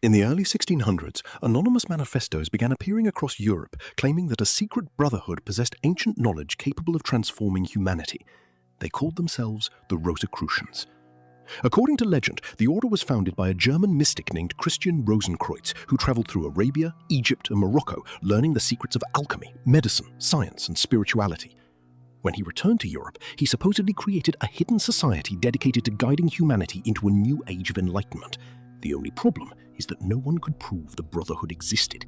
In the early 1600s, anonymous manifestos began appearing across Europe claiming that a secret brotherhood possessed ancient knowledge capable of transforming humanity. They called themselves the Rosicrucians. According to legend, the order was founded by a German mystic named Christian Rosenkreuz, who traveled through Arabia, Egypt, and Morocco, learning the secrets of alchemy, medicine, science, and spirituality. When he returned to Europe, he supposedly created a hidden society dedicated to guiding humanity into a new age of enlightenment. The only problem is that no one could prove the Brotherhood existed.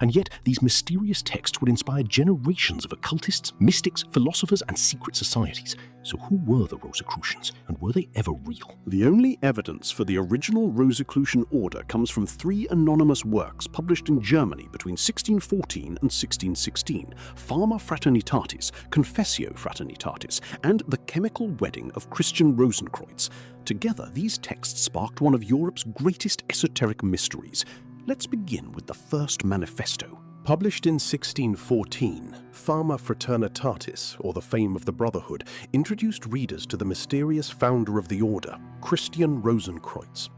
And yet, these mysterious texts would inspire generations of occultists, mystics, philosophers, and secret societies. So who were the Rosicrucians, and were they ever real? The only evidence for the original Rosicrucian order comes from 3 anonymous works published in Germany between 1614 and 1616, Fama Fraternitatis, Confessio Fraternitatis, and The Chemical Wedding of Christian Rosenkreuz. Together, these texts sparked one of Europe's greatest esoteric mysteries. Let's begin with the first manifesto. Published in 1614, Fama Fraternitatis, or the Fame of the Brotherhood, introduced readers to the mysterious founder of the order, Christian Rosenkreuz.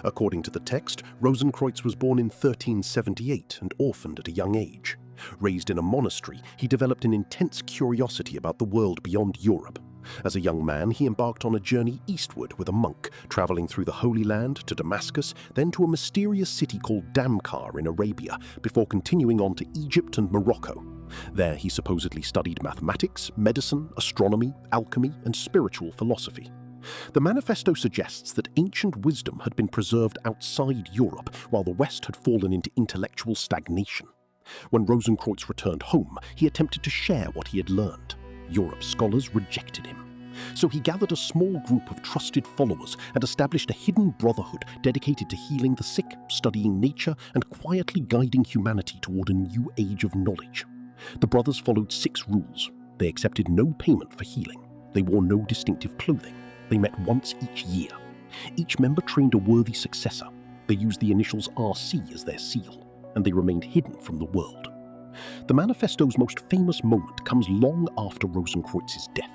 According to the text, Rosenkreuz was born in 1378 and orphaned at a young age. Raised in a monastery, he developed an intense curiosity about the world beyond Europe. As a young man, he embarked on a journey eastward with a monk, traveling through the Holy Land to Damascus, then to a mysterious city called Damcar in Arabia, before continuing on to Egypt and Morocco. There he supposedly studied mathematics, medicine, astronomy, alchemy, and spiritual philosophy. The manifesto suggests that ancient wisdom had been preserved outside Europe, while the West had fallen into intellectual stagnation. When Rosenkreuz returned home, he attempted to share what he had learned. Europe's scholars rejected him. So he gathered a small group of trusted followers and established a hidden brotherhood dedicated to healing the sick, studying nature, and quietly guiding humanity toward a new age of knowledge. The brothers followed 6 rules. They accepted no payment for healing. They wore no distinctive clothing. They met once each year. Each member trained a worthy successor. They used the initials RC as their seal, and they remained hidden from the world. The manifesto's most famous moment comes long after Rosenkreuz's death.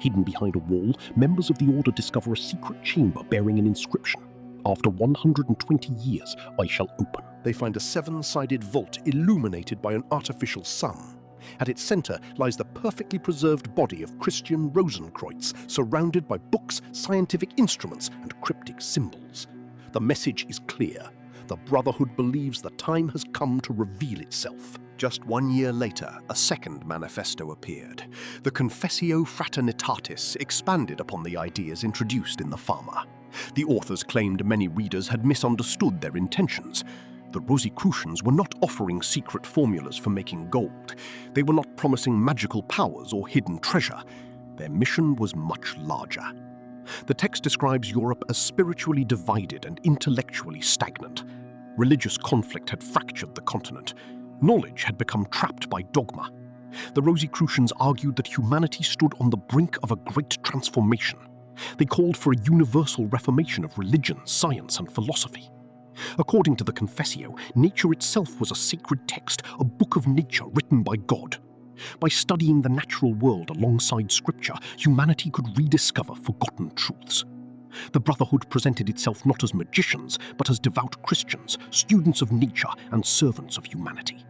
Hidden behind a wall, members of the order discover a secret chamber bearing an inscription. After 120 years, I shall open. They find a 7-sided vault illuminated by an artificial sun. At its center lies the perfectly preserved body of Christian Rosenkreuz, surrounded by books, scientific instruments, and cryptic symbols. The message is clear. The Brotherhood believes the time has come to reveal itself. Just 1 year later, a second manifesto appeared. The Confessio Fraternitatis expanded upon the ideas introduced in the Fama. The authors claimed many readers had misunderstood their intentions. The Rosicrucians were not offering secret formulas for making gold. They were not promising magical powers or hidden treasure. Their mission was much larger. The text describes Europe as spiritually divided and intellectually stagnant. Religious conflict had fractured the continent. Knowledge had become trapped by dogma. The Rosicrucians argued that humanity stood on the brink of a great transformation. They called for a universal reformation of religion, science, and philosophy. According to the Confessio, nature itself was a sacred text, a book of nature written by God. By studying the natural world alongside scripture, humanity could rediscover forgotten truths. The Brotherhood presented itself not as magicians, but as devout Christians, students of nature, and servants of humanity.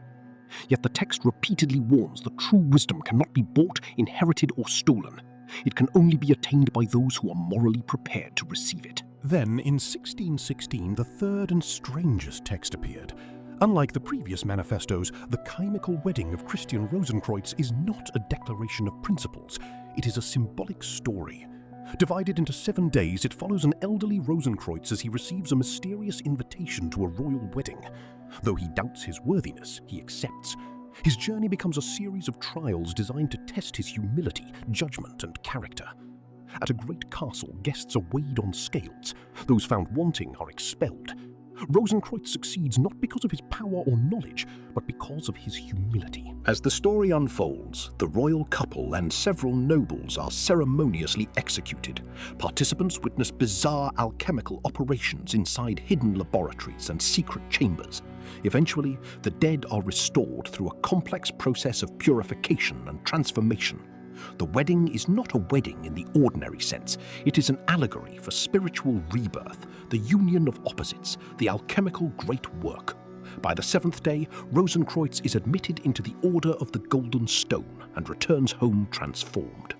Yet the text repeatedly warns that true wisdom cannot be bought, inherited, or stolen. It can only be attained by those who are morally prepared to receive it. Then, in 1616, the third and strangest text appeared. Unlike the previous manifestos, the chemical wedding of Christian Rosenkreuz is not a declaration of principles. It is a symbolic story. Divided into 7 days, it follows an elderly Rosenkreuz as he receives a mysterious invitation to a royal wedding. Though he doubts his worthiness, he accepts. His journey becomes a series of trials designed to test his humility, judgment, and character. At a great castle, guests are weighed on scales. Those found wanting are expelled. Rosenkreuz succeeds not because of his power or knowledge, but because of his humility. As the story unfolds, the royal couple and several nobles are ceremoniously executed. Participants witness bizarre alchemical operations inside hidden laboratories and secret chambers. Eventually, the dead are restored through a complex process of purification and transformation. The wedding is not a wedding in the ordinary sense. It is an allegory for spiritual rebirth, the union of opposites, the alchemical great work. By the seventh day, Rosenkreutz is admitted into the Order of the Golden Stone and returns home transformed.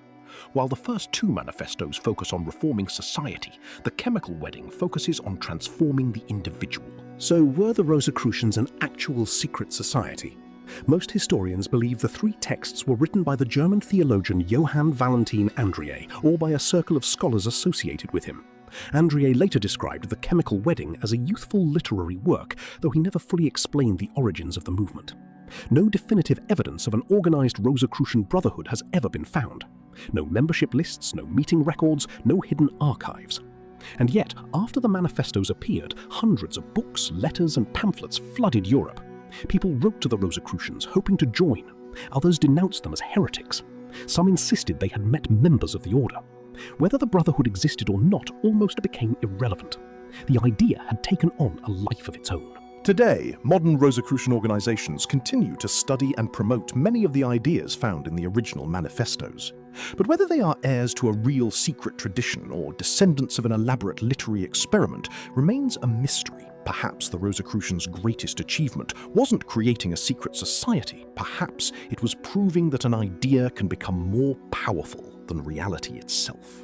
While the first two manifestos focus on reforming society, the chemical wedding focuses on transforming the individual. So were the Rosicrucians an actual secret society? Most historians believe the three texts were written by the German theologian Johann Valentin Andriae, or by a circle of scholars associated with him. Andriae later described the chemical wedding as a youthful literary work, though he never fully explained the origins of the movement. No definitive evidence of an organized Rosicrucian brotherhood has ever been found. No membership lists, no meeting records, no hidden archives. And yet, after the manifestos appeared, hundreds of books, letters, and pamphlets flooded Europe. People wrote to the Rosicrucians hoping to join. Others denounced them as heretics. Some insisted they had met members of the order. Whether the brotherhood existed or not almost became irrelevant. The idea had taken on a life of its own. Today, modern Rosicrucian organizations continue to study and promote many of the ideas found in the original manifestos. But whether they are heirs to a real secret tradition or descendants of an elaborate literary experiment remains a mystery. Perhaps the Rosicrucians' greatest achievement wasn't creating a secret society. Perhaps it was proving that an idea can become more powerful than reality itself.